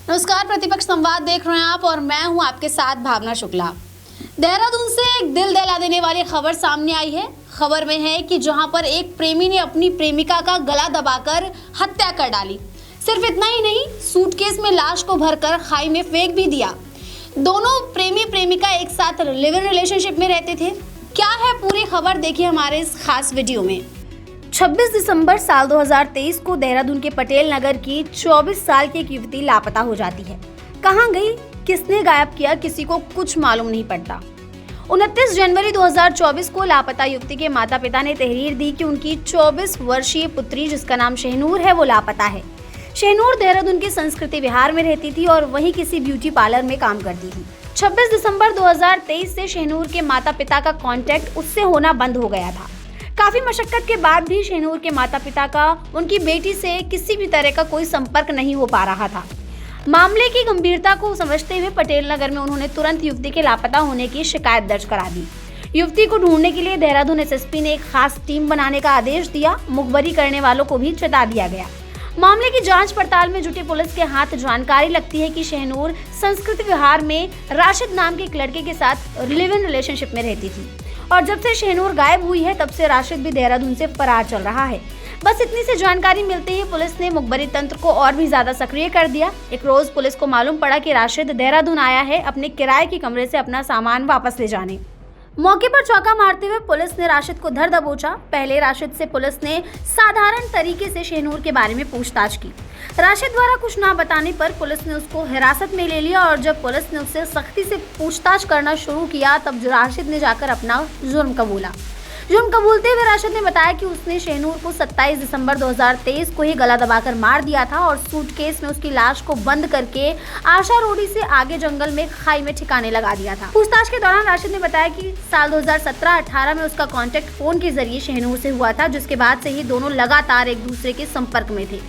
नमस्कार, प्रतिपक्ष संवाद देख रहे हैं आप और मैं हूं आपके साथ भावना शुक्ला। देहरादून से एक दिल दहला देने वाली खबर सामने आई है। खबर में है कि जहां पर एक प्रेमी ने अपनी प्रेमिका का गला दबाकर हत्या कर डाली। सिर्फ इतना ही नहीं, सूटकेस में लाश को भरकर खाई में फेंक भी दिया। दोनों प्रेमी प्रेमिका एक साथ लिव इन रिलेशनशिप में रहते थे। क्या है पूरी खबर, देखिए हमारे इस खास वीडियो में। 26 दिसंबर साल 2023 को देहरादून के पटेल नगर की 24 साल की एक युवती लापता हो जाती है। कहां गई, किसने गायब किया, किसी को कुछ मालूम नहीं पड़ता। 29 जनवरी 2024 को लापता युवती के माता पिता ने तहरीर दी कि उनकी 24 वर्षीय पुत्री, जिसका नाम शहनूर है, वो लापता है। शहनूर देहरादून के संस्कृति विहार में रहती थी और वहीं किसी ब्यूटी पार्लर में काम करती थी। 26 दिसंबर 2023 से शहनूर के माता पिता का कांटेक्ट उससे होना बंद हो गया था। काफी मशक्कत के बाद भी शहनूर के माता पिता का उनकी बेटी से किसी भी तरह का कोई संपर्क नहीं हो पा रहा था। मामले की गंभीरता को समझते हुए पटेल नगर में उन्होंने तुरंत युवती के लापता होने की शिकायत दर्ज करा दी। युवती को ढूंढने के लिए देहरादून एसएसपी ने एक खास टीम बनाने का आदेश दिया। मुखबरी करने वालों को भी चेता दिया गया। मामले की जांच पड़ताल में जुटी पुलिस के हाथ जानकारी लगती है कि शहनूर संस्कृति विहार में राशिद नाम के एक लड़के के साथ लिव इन रिलेशनशिप में रहती थी और जब से शहनूर गायब हुई है तब से राशिद भी देहरादून से फरार चल रहा है। बस इतनी सी जानकारी मिलते ही पुलिस ने मुखबरी तंत्र को और भी ज्यादा सक्रिय कर दिया। एक रोज पुलिस को मालूम पड़ा कि राशिद देहरादून आया है अपने किराए के कमरे से अपना सामान वापस ले जाने। मौके पर चौका मारते हुए पुलिस ने राशिद को धर दबोचा। पहले राशिद से पुलिस ने साधारण तरीके से शहनूर के बारे में पूछताछ की। राशिद द्वारा कुछ ना बताने पर पुलिस ने उसको हिरासत में ले लिया और जब पुलिस ने उससे सख्ती से पूछताछ करना शुरू किया तब राशिद ने जाकर अपना जुर्म कबूला। जुर्म कबूलते हुए राशिद ने बताया कि उसने शहनूर को 27 दिसंबर 2023 को ही गला दबाकर मार दिया था और सूटकेस में उसकी लाश को बंद करके आशा रोडी से आगे जंगल में खाई में ठिकाने लगा दिया था। पूछताछ के दौरान राशिद ने बताया कि साल 2017-18 में उसका कांटेक्ट फोन के जरिए शहनूर से हुआ था, जिसके बाद से ही दोनों लगातार एक दूसरे के संपर्क में थे।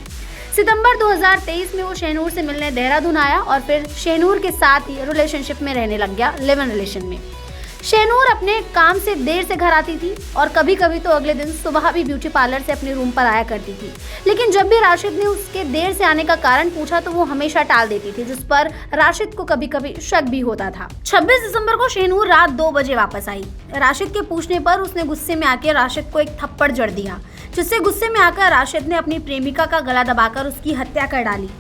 सितंबर 2023 में वो शहनूर से मिलने देहरादून आया और फिर शहनूर के साथ ही रिलेशनशिप में रहने लग गया, लिव इन रिलेशन में। शहनूर अपने काम से देर से घर आती थी और कभी कभी तो अगले दिन सुबह भी ब्यूटी पार्लर से अपने रूम पर आया करती थी। लेकिन जब भी राशिद ने उसके देर से आने का कारण पूछा तो वो हमेशा टाल देती थी, जिस पर राशिद को कभी कभी शक भी होता था। 26 दिसंबर को शहनूर रात 2 बजे वापस आई। राशिद के पूछने पर उसने गुस्से में आकर राशिद को एक थप्पड़ जड़ दिया, जिससे गुस्से में आकर राशिद ने अपनी प्रेमिका का गला दबाकर उसकी हत्या कर डाली।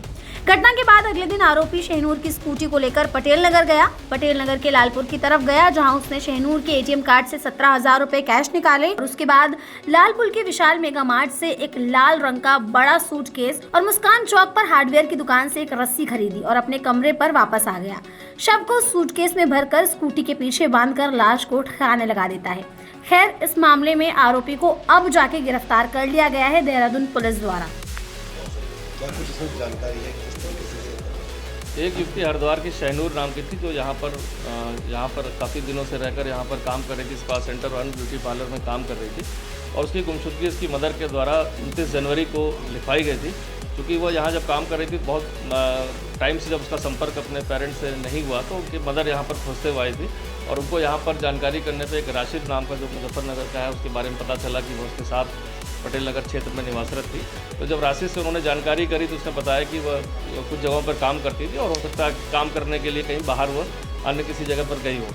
घटना के बाद अगले दिन आरोपी शहनूर की स्कूटी को लेकर पटेल नगर गया। पटेल नगर के लालपुर की तरफ गया, जहां उसने शहनूर के एटीएम कार्ड से 17,000 रुपए कैश निकाले और उसके बाद लालपुर के विशाल मेगा मार्ट से एक लाल रंग का बड़ा सूटकेस और मुस्कान चौक पर हार्डवेयर की दुकान से एक रस्सी खरीदी और अपने कमरे पर वापस आ गया। शव को सूटकेस में भरकर स्कूटी के पीछे बांधकर लाश को ठिकाने लगा देता है। खैर, इस मामले में आरोपी को अब जाके गिरफ्तार कर लिया गया है देहरादून पुलिस द्वारा। एक युवती हरिद्वार की शहनूर नाम की थी, जो यहाँ पर काफ़ी दिनों से रहकर यहाँ पर काम कर रही थी। स्पा सेंटर और ब्यूटी पार्लर में काम कर रही थी और उसकी गुमशुदगी इसकी मदर के द्वारा 29 जनवरी को लिखवाई गई थी। क्योंकि वो यहाँ जब काम कर रही थी, बहुत टाइम से जब उसका संपर्क अपने पेरेंट्स से नहीं हुआ तो उनकी मदर यहाँ पर खोजते हुए आई थी और उनको यहाँ पर जानकारी करने पे एक राशिद नाम का जो मुजफ्फरनगर का है उसके बारे में पता चला कि वो उसके साथ पटेल नगर क्षेत्र में निवासरत थी। तो जब राशिद से उन्होंने जानकारी करी तो उसने बताया कि वह कुछ जगहों पर काम करती थी और हो सकता है काम करने के लिए कहीं बाहर वो अन्य किसी जगह पर गई हो।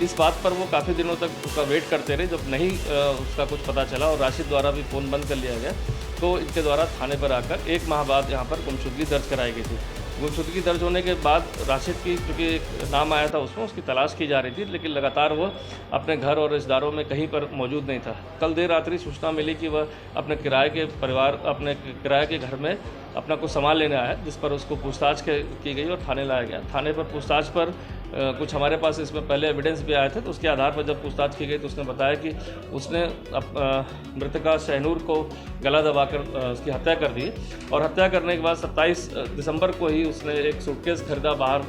इस बात पर वो काफ़ी दिनों तक उसका वेट करते रहे। जब नहीं उसका कुछ पता चला और राशिद द्वारा भी फ़ोन बंद कर लिया गया तो इनके द्वारा थाने पर आकर 1 माह बाद यहाँ पर गुमशुदगी दर्ज कराई गई थी। गुमशुदगी दर्ज होने के बाद राशिद की चूँकि एक नाम आया था उसमें उसकी तलाश की जा रही थी, लेकिन लगातार वो अपने घर और रिश्तेदारों में कहीं पर मौजूद नहीं था। कल देर रात्रि सूचना मिली कि वह अपने किराए के घर में अपना कुछ सामान लेने आया, जिस पर उसको पूछताछ की गई और थाने लाया गया। थाने पर पूछताछ पर कुछ हमारे पास इसमें पहले एविडेंस भी आए थे, तो उसके आधार पर जब पूछताछ की गई तो उसने बताया कि उसने मृतका शहनूर को गला दबाकर उसकी हत्या कर दी और हत्या करने के बाद 27 दिसंबर को ही उसने एक सूटकेस खरीदा बाहर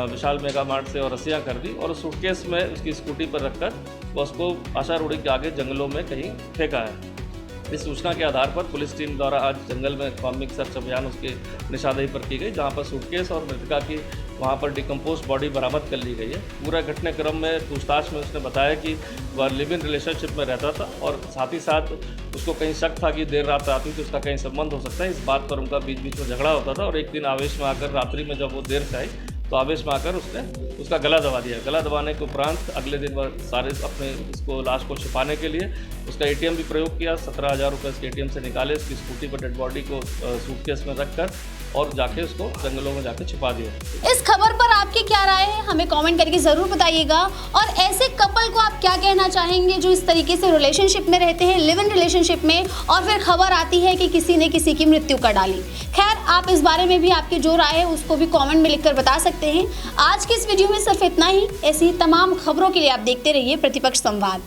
विशाल मेगा मार्ट से और रस्सियाँ कर दी और उस सूटकेस में उसकी स्कूटी पर रखकर वो उसको आशा रोडी के आगे जंगलों में कहीं फेंका है। इस सूचना के आधार पर पुलिस टीम द्वारा आज जंगल में कॉम्बिंग सर्च अभियान उसके निशानदेही पर की गई, जहां पर सूटकेस और मृतका की वहां पर डिकम्पोज बॉडी बरामद कर ली गई है। पूरा घटनाक्रम में पूछताछ में उसने बताया कि वह लिव इन रिलेशनशिप में रहता था और साथ ही साथ उसको कहीं शक था कि देर रात आती तो उसका कहीं संबंध हो सकता है। इस बात पर उनका बीच बीच में झगड़ा होता था और एक दिन आवेश में आकर रात्रि में जब वो देर से आई तो आवेश में आकर उसने उसका गला दबा दिया। गला दबाने के उपरांत अगले दिन वह सारे अपने इसको लाश को छिपाने के लिए उसका एटीएम भी प्रयोग किया। 17,000 रुपये इसके एटीएम से निकाले, इसकी स्कूटी पर डेड बॉडी को सूटकेस में रखकर और जाके उसको जंगलों में जाके छिपा दिया। इस खबर पर आपकी क्या राय है, हमें कमेंट करके ज़रूर बताइएगा। और ऐसे कपल को आप क्या कहना चाहेंगे जो इस तरीके से रिलेशनशिप में रहते हैं, लिव इन रिलेशनशिप में, और फिर खबर आती है कि किसी ने किसी की मृत्यु कर डाली। खैर, आप इस बारे में भी आपकी जो राय है उसको भी कमेंट में लिखकर बता सकते हैं। आज की इस वीडियो में सिर्फ इतना ही। ऐसी तमाम खबरों के लिए आप देखते रहिए प्रतिपक्ष संवाद।